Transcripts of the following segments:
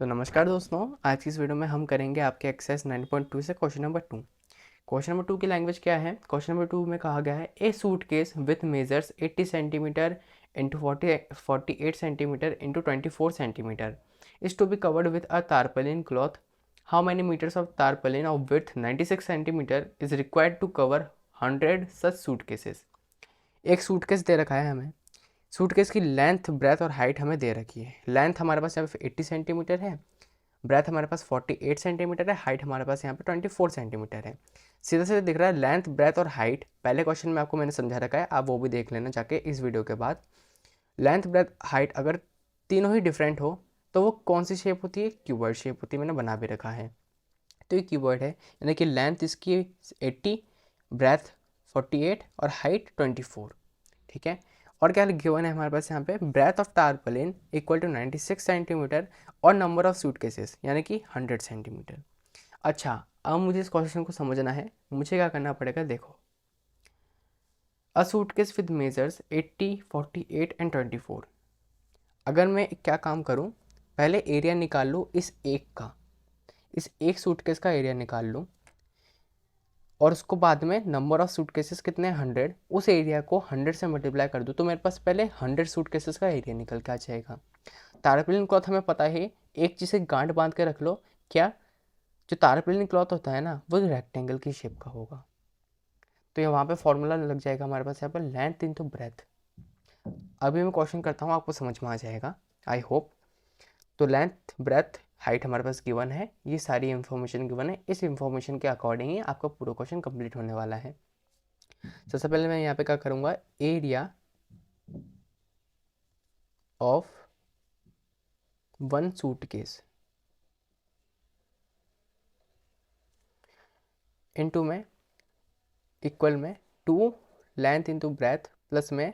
तो नमस्कार दोस्तों, आज की इस वीडियो में हम करेंगे आपके एक्सरसाइज 9.2 से क्वेश्चन नंबर 2। क्वेश्चन नंबर 2 की लैंग्वेज क्या है? क्वेश्चन नंबर 2 में कहा गया है a suitcase with measures 80 centimetre into 48 centimetre into 24 centimetre is to be covered with a tarpaulin cloth. How many metres of tarpaulin of with 96 centimetre is required to cover 100 such suitcases. एक suitcase दे रखा है हमें। Suitcase की length, breath और height हमें दे रखी है। लेंथ हमारे पास यहाँ पे 80 सेंटीमीटर है, ब्रेथ हमारे पास 48 सेंटीमीटर है, हाइट हमारे पास यहाँ पे 24 सेंटीमीटर है। सीधा सीधा दिख रहा है लेंथ, ब्रेथ और हाइट। पहले क्वेश्चन में आपको मैंने समझा रखा है, आप वो भी देख लेना जाके इस वीडियो के बाद। लेंथ, ब्रेथ, हाइट अगर तीनों ही डिफरेंट हो तो वो कौन सी शेप होती है? क्यूबॉइड शेप होती है। मैंने बना भी रखा है, तो ये क्यूबॉइड है। यानी कि लेंथ इसकी 80, ब्रेथ 48 और हाइट 24। ठीक है। और क्या गिवन है हमारे पास यहाँ पे? Breadth of tarpaulin equal to 96 centimetre और नंबर ऑफ सूटकेसेस यानी कि 100 सेंटीमीटर। अच्छा, अब मुझे इस क्वेश्चन को समझना है। मुझे क्या करना पड़ेगा? देखो, अ सूटकेस विद मेजर्स 80, 48 एंड 24। अगर मैं क्या काम करूँ, पहले एरिया निकाल लूँ इस एक का, इस एक सूटकेस का एरिया निकाल लूँ और उसको बाद में नंबर ऑफ सूटकेसेस कितने हैं? 100। उस एरिया को 100 से मल्टीप्लाई कर दूँ तो मेरे पास पहले 100 सूटकेसेस का एरिया निकल के आ जाएगा। तारपलिन क्लॉथ हमें पता है, एक चीज़ से गांठ बांध के रख लो। क्या? जो तारपलिन क्लॉथ होता है ना, वो रेक्टेंगल की शेप का होगा। तो ये वहाँ पे फॉर्मूला लग जाएगा हमारे पास यहाँ पर, लेंथ इंटू ब्रेथ। अभी मैं क्वेश्चन करता हूँ, आपको समझ में आ जाएगा, आई होप। तो लेंथ, ब्रेथ, हाइट हमारे पास गिवन है, ये सारी इन्फॉर्मेशन गिवन है। इस इन्फॉर्मेशन के अकॉर्डिंग ही आपका पूरा क्वेश्चन कंप्लीट होने वाला है। सबसे पहले मैं यहाँ पे क्या करूँगा, area of one suitcase into में इक्वल में 2 लेंथ इंटू ब्रेथ प्लस में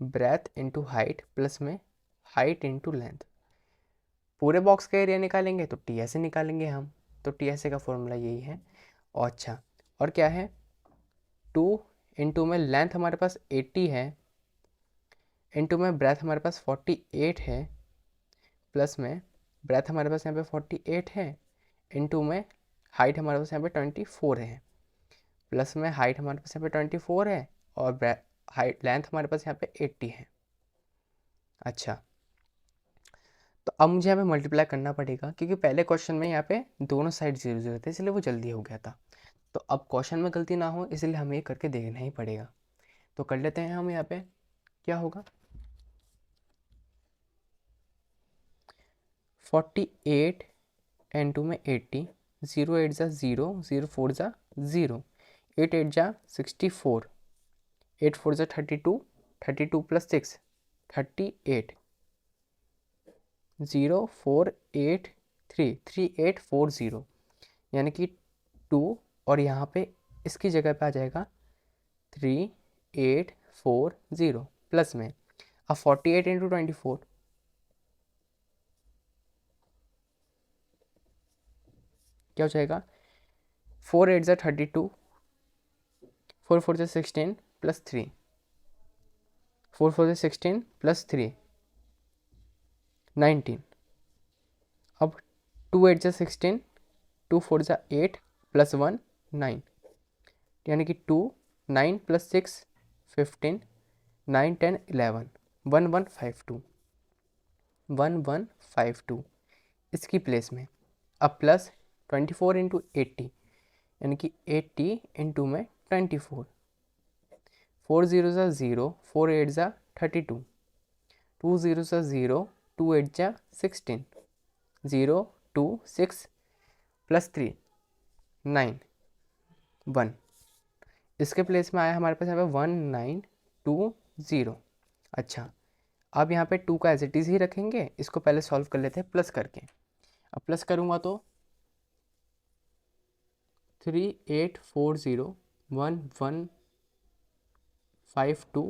ब्रेथ इंटू हाइट प्लस में हाइट इंटू लेंथ। पूरे बॉक्स का एरिया निकालेंगे तो टी एस ए निकालेंगे हम, तो टी एस ए का फॉर्मूला यही है। और अच्छा, और क्या है? 2 इंटू में लेंथ हमारे पास 80 है, इंटू में ब्रेथ हमारे पास 48 है, प्लस में ब्रेथ हमारे पास यहाँ पे 48 है, इंटू में हाइट हमारे पास यहाँ पे 24 है, प्लस में हाइट हमारे पास यहाँ पे 24 है और हाइट लेंथ हमारे पास यहाँ पे 80 है। अच्छा, तो अब मुझे यहाँ पे मल्टीप्लाई करना पड़ेगा क्योंकि पहले क्वेश्चन में यहाँ पे दोनों साइड 0 0 थे, इसलिए वो जल्दी हो गया था। तो अब क्वेश्चन में गलती ना हो इसलिए हमें ये करके देखना ही पड़ेगा। तो कर लेते हैं हम। यहाँ पे क्या होगा? 48 एंड 2 में 80, 0 8 जा 0, 0 4 जा 0, 8 8 जा 64, 8 4 जा 32, 32 प्लस 6 38, 0 4 8 3 3 8 4 0, यानी कि 2। और यहाँ पे इसकी जगह पे आ जाएगा 3 8 4 0 प्लस में अब 48 इंटू 24, क्या हो जाएगा? 4 8 जा 32, 4 4 जा 16 प्लस 3, 4 4 जा 16 प्लस 3 19। अब 2 8 जा 16, 2 4 जा 8 प्लस 1 9, यानी कि 2 9 प्लस 6 15, 9 10 11, 1 1 5 2, 1 1 5 2। इसकी प्लेस में अब प्लस 24 इंटू 80, यानी कि 80 इंटू में 24, 4 0 ज़ा 0, 4 8 ज़ा 32, 2 0 ज़ा 0, 2 8 ज़ा 16, 0 2 6 प्लस 3 9 1। इसके प्लेस में आया हमारे पास यहाँ पे 1 9 2 0। अच्छा, अब यहाँ पे 2 का एज इट इज़ ही रखेंगे, इसको पहले सॉल्व कर लेते हैं प्लस करके। अब प्लस करूँगा तो 3 8 4 0 1 1 5 2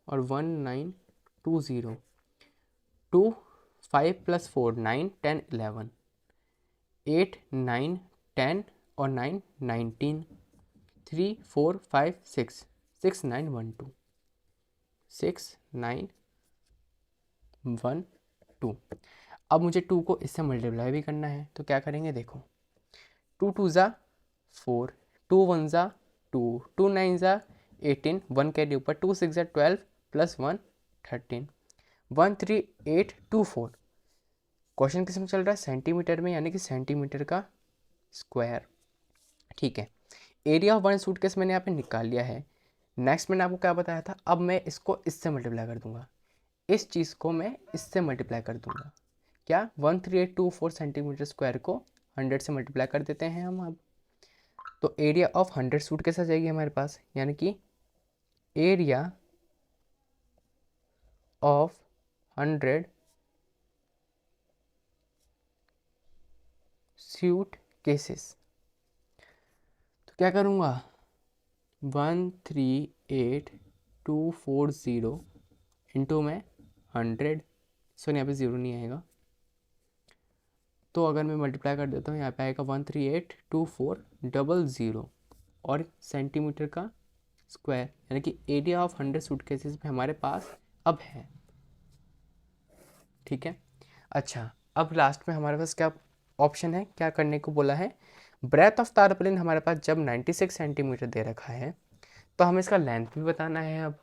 और 1 9 2 0, 2 5 प्लस 4 9 10 11, 8 9 10 और 9 19, 3 4 5 6 6 9 1 2, 6 9 1 2। अब मुझे 2 को इससे मल्टीप्लाई भी करना है, तो क्या करेंगे देखो, 2 2 ज़ा 4, 2 1 ज़ा 2, 2 9 ज़ा 18, 1 कैरी ऊपर, 2 6 ज़ा 12 प्लस 1 13, 1 3 8 2 4। क्वेश्चन किस में चल रहा है, सेंटीमीटर में, यानी कि सेंटीमीटर का स्क्वायर। ठीक है, एरिया ऑफ वन सूटकेस मैंने यहाँ पे निकाल लिया है। नेक्स्ट मैंने आपको क्या बताया था, अब मैं इसको इससे मल्टीप्लाई कर दूंगा, इस चीज़ को मैं इससे मल्टीप्लाई कर दूंगा। क्या 13824 सेंटीमीटर स्क्वायर को 100 से मल्टीप्लाई कर देते हैं हम अब। तो एरिया ऑफ 100 सूटकेस आ जाएगी हमारे पास, यानी कि एरिया ऑफ 100 सूटकेसेस। तो क्या करूँगा, 138,240 इंटू में 100, सो यहाँ पे ज़ीरो नहीं आएगा, तो अगर मैं मल्टीप्लाई कर देता हूँ यहाँ पे आएगा 138,240 और सेंटीमीटर का स्क्वायर, यानी कि एरिया ऑफ 100 सूटकेसेस पे हमारे पास अब है। ठीक है, अच्छा अब लास्ट में हमारे पास क्या ऑप्शन है, क्या करने को बोला है, ब्रेथ ऑफ तारपुलिन हमारे पास जब 96 सेंटीमीटर दे रखा है तो हमें इसका लेंथ भी बताना है। अब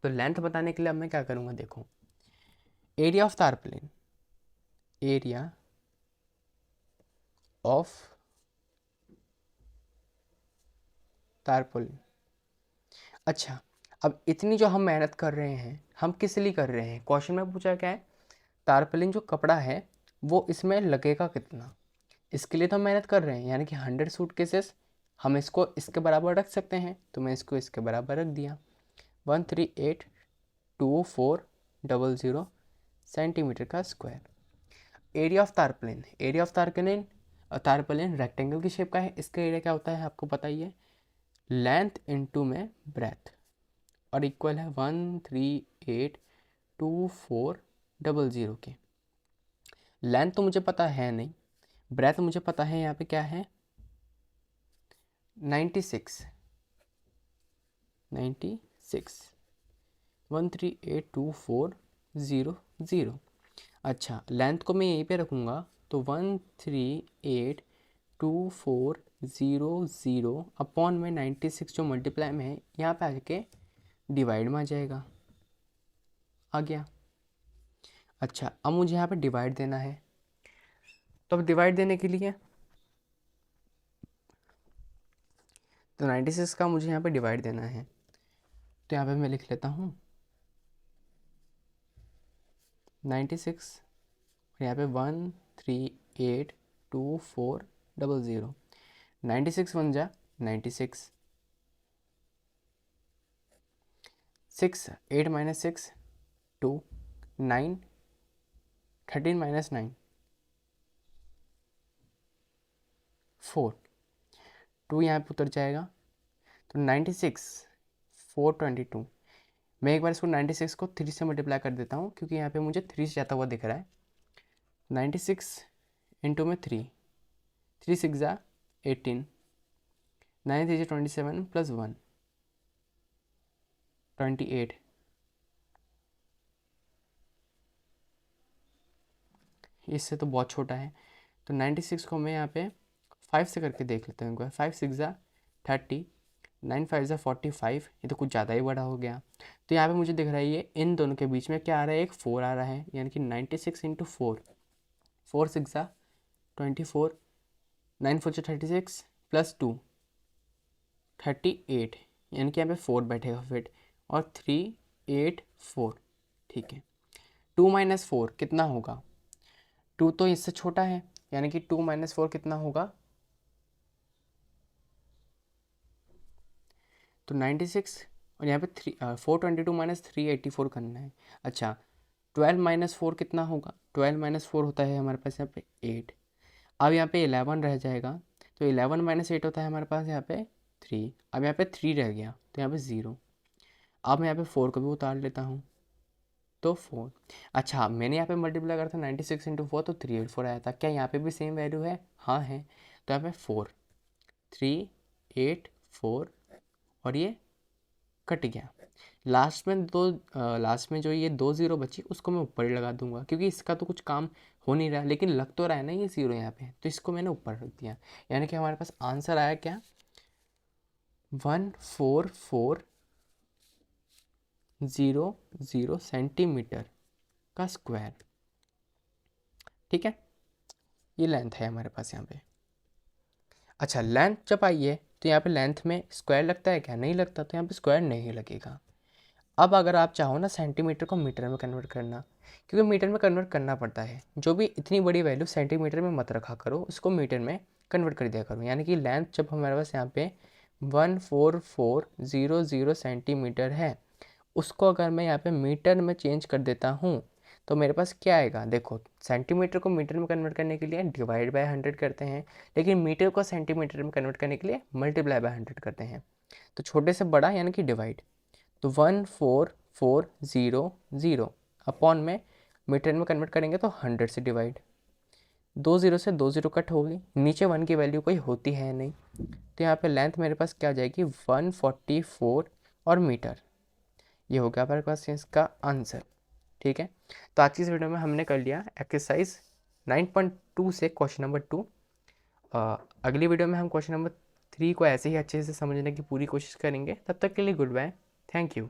तो लेंथ बताने के लिए अब मैं क्या करूँगा देखो, area of tarpaulin, area of tarpaulin. अच्छा, अब इतनी जो हम मेहनत कर रहे हैं, हम किस लिए कर रहे हैं, क्वेश्चन में पूछा क्या है, तारपुलिन जो कपड़ा है वो इसमें लगेगा कितना, इसके लिए तो हम मेहनत कर रहे हैं, यानी कि 100 सूटकेसेस हम इसको इसके बराबर रख सकते हैं, तो मैं इसको इसके बराबर रख दिया, 138,240 सेंटीमीटर का square. Area of tarpaulin, area of tarpaulin, tarpaulin rectangle की शेप का है, इसका एरिया क्या होता है आपको पता ही है, लेंथ इंटू में ब्रेथ, और इक्वल है 138,240 के। लेंथ तो मुझे पता है नहीं, ब्रेथ मुझे पता है, यहाँ पे क्या है 96, 138,240। अच्छा, लेंथ को मैं यहीं पे रखूँगा, तो 138,240 अपॉन में 96 जो मल्टीप्लाई में है यहाँ पे आके डिवाइड में आ जाएगा, आ गया। अच्छा, अब मुझे यहाँ पे डिवाइड देना है, तो अब डिवाइड देने के लिए तो 96 का मुझे यहाँ पे डिवाइड देना है, तो यहाँ पे मैं लिख लेता हूँ 96 और यहाँ पे 138,240, 96 1 जा 96, 6 8 माइनस 6 2, 9 13 माइनस 9 4, 2 यहाँ पे उतर जाएगा, तो 96 422। मैं एक बार इसको 96 को 3 से मल्टीप्लाई कर देता हूँ, क्योंकि यहाँ पे मुझे 3 से जाता हुआ दिख रहा है। 96 इंटू में 3, 3 6 ज़ा 18, 9 3 27 प्लस 1 28, इससे तो बहुत छोटा है, तो 96 को मैं यहाँ पे 5 से करके देख लेता हूँ एक बार, 5 6 ज़ा 30, 9 5 ज़ा 45, ये तो कुछ ज़्यादा ही बड़ा हो गया। तो यहाँ पे मुझे दिख रहा है ये इन दोनों के बीच में क्या आ रहा है, एक 4 आ रहा है, यानी कि 96 इंटू 4, 4 6 ज़ा 24, 9 4 जा 36 प्लस 2 38, यानी कि यहाँ पे 4 बैठेगा फिट, और 3 8 4। ठीक है, 2 माइनस 4 कितना होगा, 2 तो इससे छोटा है, यानी कि 2 माइनस 4 कितना होगा, तो 96, और यहाँ पे 422 माइनस 384 करना है। अच्छा, 12 माइनस 4 कितना होगा, 12 माइनस 4 होता है हमारे पास यहाँ पे 8। अब यहाँ पे 11 रह जाएगा, तो 11 माइनस 8 होता है हमारे पास यहाँ पे 3। अब यहाँ पे 3 रह गया, तो यहाँ पे 0। अब मैं यहाँ पे 4 को भी उतार लेता हूँ, तो 4। अच्छा, मैंने यहाँ पे मल्टीप्लाई करा था 96 इंटू 4, तो 384 आया था। क्या यहाँ पे भी सेम वैल्यू है, हाँ है, तो यहाँ पे 4 3 8 4 और ये कट गया। लास्ट में जो ये 2 ज़ीरो बची उसको मैं ऊपर ही लगा दूंगा, क्योंकि इसका तो कुछ काम हो नहीं रहा, लेकिन लग तो रहा है ना ये ज़ीरो यहाँ पे, तो इसको मैंने ऊपर रख दिया। यानी कि हमारे पास आंसर आया क्या, 1440 सेंटीमीटर का स्क्वायर। ठीक है, ये लेंथ है हमारे पास यहाँ पे। अच्छा, लेंथ जब आई है तो यहाँ पे लेंथ में स्क्वायर लगता है क्या, नहीं लगता, तो यहाँ पे स्क्वायर नहीं लगेगा। अब अगर आप चाहो ना सेंटीमीटर को मीटर में कन्वर्ट करना, क्योंकि मीटर में कन्वर्ट करना पड़ता है, जो भी इतनी बड़ी वैल्यू सेंटीमीटर में मत रखा करो, उसको मीटर में कन्वर्ट कर दिया करो। यानी कि लेंथ जब हमारे पास यहाँ पे 14400 सेंटीमीटर है, उसको अगर मैं यहाँ पे मीटर में चेंज कर देता हूँ तो मेरे पास क्या आएगा, देखो सेंटीमीटर को मीटर में कन्वर्ट करने के लिए डिवाइड बाय 100 करते हैं, लेकिन मीटर को सेंटीमीटर में कन्वर्ट करने के लिए मल्टीप्लाई बाय 100 करते हैं। तो छोटे से बड़ा यानी कि डिवाइड, तो 14400 अपॉन में मीटर में कन्वर्ट करेंगे तो 100 से डिवाइड, 2 ज़ीरो से 2 ज़ीरो कट होगी, नीचे 1 की वैल्यू कोई होती है नहीं, तो यहाँ पे लेंथ मेरे पास क्या आ जाएगी 144 और मीटर, ये हो गया हमारे पास इसका आंसर। ठीक है, तो आज की इस वीडियो में हमने कर लिया एक्सरसाइज 9.2 से क्वेश्चन नंबर 2। अगली वीडियो में हम क्वेश्चन नंबर 3 को ऐसे ही अच्छे से समझने की पूरी कोशिश करेंगे। तब तक के लिए गुड बाय, थैंक यू।